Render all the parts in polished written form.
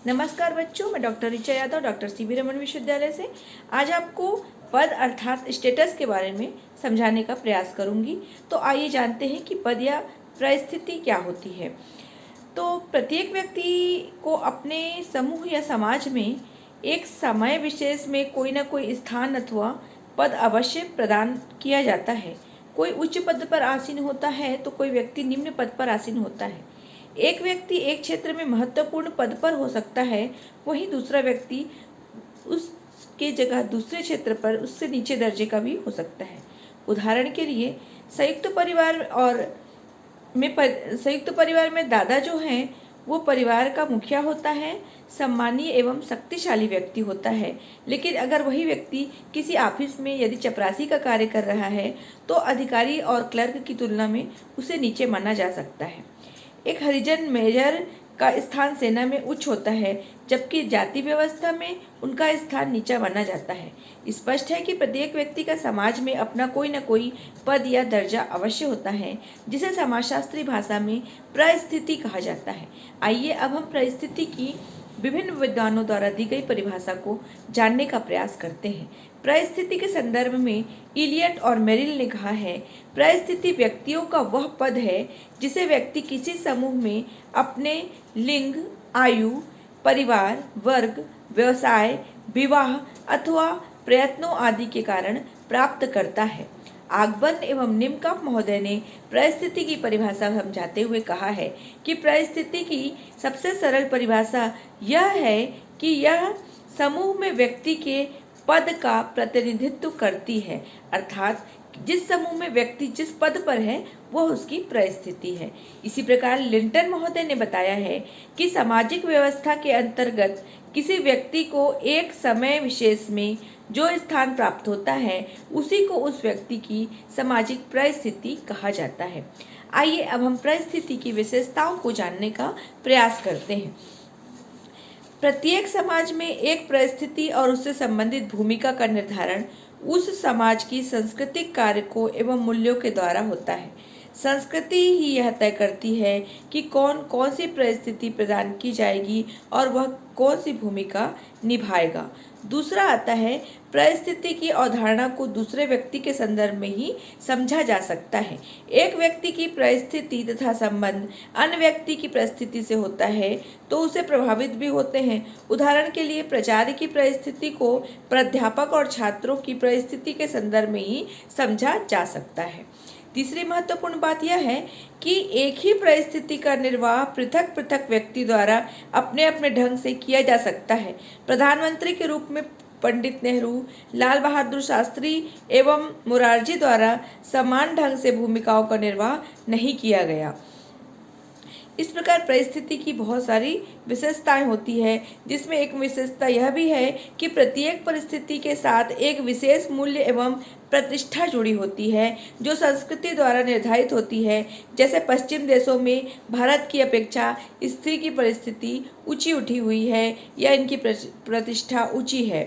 नमस्कार बच्चों, मैं doctor Richa Yadav doctor CV Raman विश्वविद्यालय से आज आपको पद अर्थात स्टेटस के बारे में समझाने का प्रयास करूंगी। तो आइए जानते हैं कि पद या परिस्थिति क्या होती है। तो प्रत्येक व्यक्ति को अपने समूह या समाज में एक समय विशेष में कोई ना कोई स्थान अथवा पद अवश्य प्रदान किया जाता है। कोई उच्च पद पर आसीन होता है तो कोई व्यक्ति निम्न पद पर आसीन होता है। एक व्यक्ति एक क्षेत्र में महत्वपूर्ण पद पर हो सकता है, वहीं दूसरा व्यक्ति उसके जगह दूसरे क्षेत्र पर उससे नीचे दर्जे का भी हो सकता है। उदाहरण के लिए संयुक्त परिवार में दादा जो हैं वो परिवार का मुखिया होता है, सम्मानीय एवं शक्तिशाली व्यक्ति होता है। लेकिन अगर वही व्यक्ति किसी ऑफिस में यदि चपरासी का कार्य कर रहा है तो अधिकारी और क्लर्क की तुलना में उसे नीचे माना जा सकता है। एक हरिजन मेजर का स्थान सेना में उच्च होता है, जबकि जाति व्यवस्था में उनका स्थान नीचा माना जाता है। स्पष्ट है कि प्रत्येक व्यक्ति का समाज में अपना कोई न कोई पद या दर्जा अवश्य होता है, जिसे समाजशास्त्री भाषा में परिस्थिति कहा जाता है। आइए अब हम परिस्थिति की विभिन्न विद्वानों द्वारा दी गई परिभाषा को जानने का प्रयास करते हैं। परिस्थिति के संदर्भ में इलियट और मेरिल ने कहा है, परिस्थिति व्यक्तियों का वह पद है जिसे व्यक्ति किसी समूह में अपने लिंग, आयु, परिवार, वर्ग, व्यवसाय, विवाह अथवा प्रयत्नों आदि के कारण प्राप्त करता है। आगबन एवं निमकांप महोदय ने परिस्थिति की परिभाषा समझाते हुए कहा है कि परिस्थिति की सबसे सरल परिभाषा यह है कि यह समूह में व्यक्ति के पद का प्रतिनिधित्व करती है, अर्थात जिस समूह में व्यक्ति जिस पद पर है वह उसकी परिस्थिति है। इसी प्रकार लिंटन महोदय ने बताया है कि सामाजिक व्यवस्था के अंतर्गत किसी व्यक्ति को एक समय विशेष में जो स्थान प्राप्त होता है उसी को उस व्यक्ति की सामाजिक परिस्थिति कहा जाता है। आइए अब हम परिस्थिति की विशेषताओं को जानने का प्रयास करते हैं। प्रत्येक समाज में एक परिस्थिति और उससे संबंधित भूमिका का निर्धारण उस समाज की सांस्कृतिक कारकों एवं मूल्यों के द्वारा होता है। संस्कृति ही यह तय करती है कि कौन कौन सी परिस्थिति प्रदान की जाएगी और वह कौन सी भूमिका निभाएगा। दूसरा आता है, परिस्थिति की अवधारणा को दूसरे व्यक्ति के संदर्भ में ही समझा जा सकता है। एक व्यक्ति की परिस्थिति तथा संबंध अन्य व्यक्ति की परिस्थिति से होता है तो उसे प्रभावित भी होते हैं। उदाहरण के लिए प्राचार्य की परिस्थिति को प्राध्यापक और छात्रों की परिस्थिति के संदर्भ में ही समझा जा सकता है। तीसरी महत्वपूर्ण बात यह है कि एक ही परिस्थिति का निर्वाह पृथक पृथक व्यक्ति द्वारा अपने अपने ढंग से किया जा सकता है। प्रधानमंत्री के रूप में पंडित नेहरू, लाल बहादुर शास्त्री एवं मुरारजी द्वारा समान ढंग से भूमिकाओं का निर्वाह नहीं किया गया। इस प्रकार परिस्थिति की बहुत सारी विशेषताएं होती है, जिसमें एक विशेषता यह भी है कि प्रत्येक परिस्थिति के साथ एक विशेष मूल्य एवं प्रतिष्ठा जुड़ी होती है जो संस्कृति द्वारा निर्धारित होती है। जैसे पश्चिम देशों में भारत की अपेक्षा स्त्री की परिस्थिति ऊंची उठी हुई है या इनकी प्रतिष्ठा ऊंची है।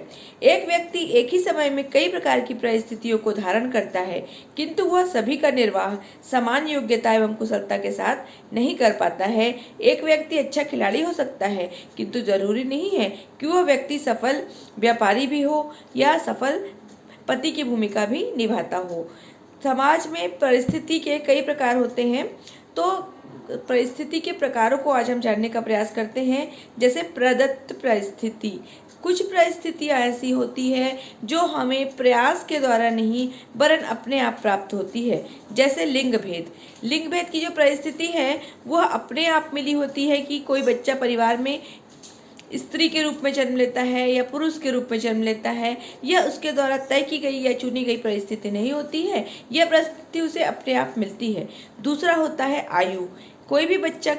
एक व्यक्ति एक ही समय में कई प्रकार की परिस्थितियों को धारण करता है, किंतु वह सभी का निर्वाह समान योग्यता एवं कुशलता के साथ नहीं कर पाता है। एक व्यक्ति अच्छा खिलाड़ी हो सकता है, किंतु जरूरी नहीं है कि वह व्यक्ति सफल व्यापारी भी हो या सफल पति की भूमिका भी निभाता हो। समाज में परिस्थिति के कई प्रकार होते हैं, तो परिस्थिति के प्रकारों को आज हम जानने का प्रयास करते हैं। जैसे प्रदत्त परिस्थिति, कुछ परिस्थितियाँ ऐसी होती है जो हमें प्रयास के द्वारा नहीं वरन अपने आप प्राप्त होती है। जैसे लिंग भेद की जो परिस्थिति है वह अपने आप मिली होती है कि कोई बच्चा परिवार में स्त्री के रूप में जन्म लेता है या पुरुष के रूप में जन्म लेता है। यह उसके द्वारा तय की गई या चुनी गई परिस्थिति नहीं होती है, यह परिस्थिति उसे अपने आप मिलती है। दूसरा होता है आयु। कोई भी बच्चा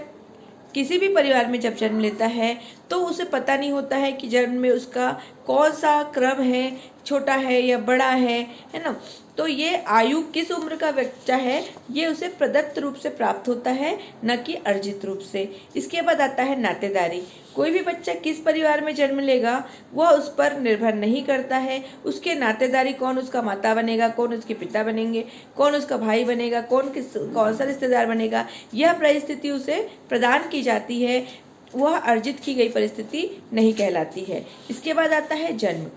किसी भी परिवार में जब जन्म लेता है तो उसे पता नहीं होता है कि जन्म में उसका कौन सा क्रम है, छोटा है या बड़ा है ना। तो ये आयु किस उम्र का बच्चा है ये उसे प्रदत्त रूप से प्राप्त होता है, न कि अर्जित रूप से। इसके बाद आता है नातेदारी। कोई भी बच्चा किस परिवार में जन्म लेगा वह उस पर निर्भर नहीं करता है। उसके नातेदारी कौन उसका माता बनेगा, कौन उसके पिता बनेंगे, कौन उसका भाई बनेगा, कौन सा रिश्तेदार बनेगा, यह परिस्थिति उसे प्रदान की जाती है वह अर्जित की गई परिस्थिति नहीं कहलाती है। इसके बाद आता है जन्म।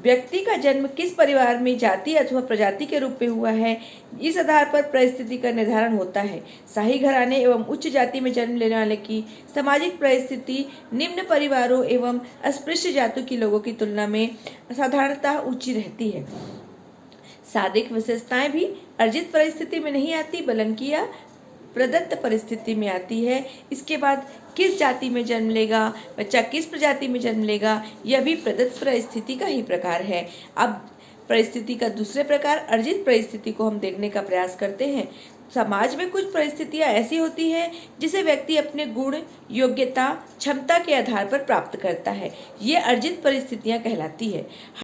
व्यक्ति का जन्म किस परिवार में जाति अथवा प्रजाति के रूप में हुआ है, इस आधार पर परिस्थिति का निर्धारण होता है। शाही घराने एवं उच्च जाति में जन्म लेने वाले की सामाजिक परिस्थिति निम्न परिवारों एवं अस्पृश्य जातियों के लोगों की तुलना में साधारणतः ऊंची रहती है। शारीरिक विशेषताएं भी अर्जित परिस्थिति में नहीं आती, बल्कि यह प्रदत्त परिस्थिति में आती है। इसके बाद किस जाति में जन्म लेगा बच्चा, किस प्रजाति में जन्म लेगा, यह भी प्रदत्त परिस्थिति का ही प्रकार है। अब परिस्थिति का दूसरे प्रकार अर्जित परिस्थिति को हम देखने का प्रयास करते हैं। समाज में कुछ परिस्थितियां ऐसी होती हैं जिसे व्यक्ति अपने गुण, योग्यता, क्षमता के आधार पर प्राप्त करता है। ये अर्जित परिस्थितियां कहलाती है।